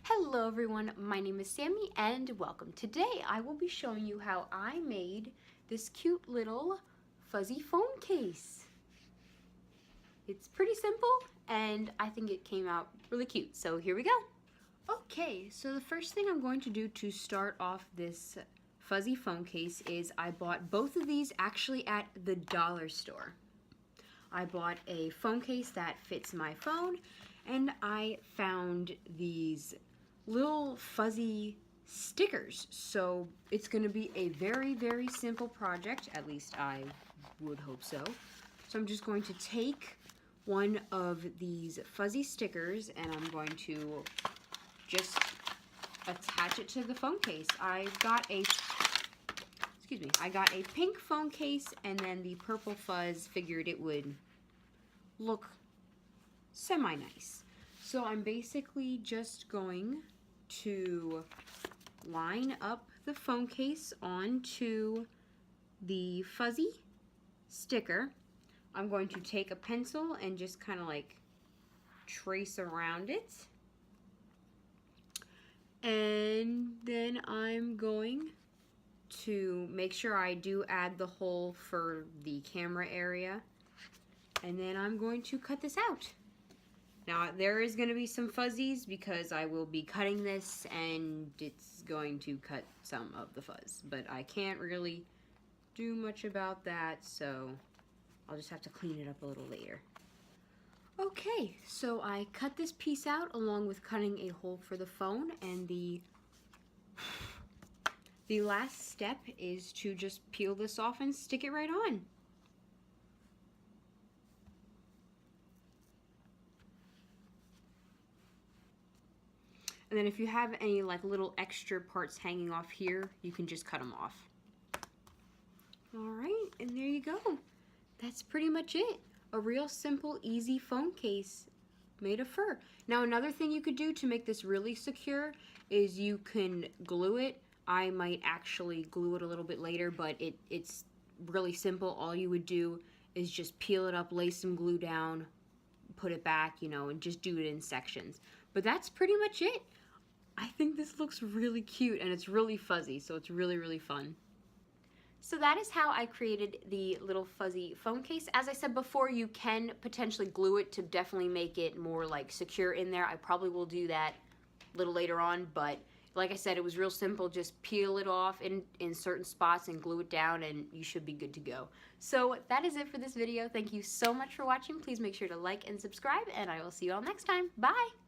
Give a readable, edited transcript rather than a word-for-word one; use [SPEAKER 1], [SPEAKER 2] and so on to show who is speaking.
[SPEAKER 1] Hello everyone, my name is Sammy and welcome. Today I will be showing you how I made this cute little fuzzy phone case. It's pretty simple and I think it came out really cute, so here we go. Okay, so the first thing I'm going to do to start off this fuzzy phone case is I bought both of these actually at the dollar store. I bought a phone case that fits my phone and I found these little fuzzy stickers. So it's going to be a very simple project, at least I would hope so. So I'm just going to take one of these fuzzy stickers and I'm going to just attach it to the phone case. I got a pink phone case and then the purple fuzz figured it would look semi-nice. So I'm basically just going to line up the phone case onto the fuzzy sticker. I'm going to take a pencil and just kind of like trace around it. And then I'm going to make sure I do add the hole for the camera area. And then I'm going to cut this out. Now there is going to be some fuzzies because I will be cutting this and it's going to cut some of the fuzz. But I can't really do much about that, so I'll just have to clean it up a little later. Okay, so I cut this piece out along with cutting a hole for the phone, and the last step is to just peel this off and stick it right on. And then if you have any like little extra parts hanging off here, you can just cut them off. Alright, and there you go. That's pretty much it. A real simple, easy phone case made of fur. Now another thing you could do to make this really secure is you can glue it. I might actually glue it a little bit later, but it's really simple. All you would do is just peel it up, lay some glue down, put it back, you know, and just do it in sections. But that's pretty much it. I think this looks really cute and it's really fuzzy, so it's really fun. So that is how I created the little fuzzy phone case. As I said before, you can potentially glue it to definitely make it more like secure in there. I probably will do that a little later on, but like I said, it was real simple. Just peel it off in certain spots and glue it down and you should be good to go. So that is it for this video. Thank you so much for watching. Please make sure to like and subscribe and I will see you all next time. Bye!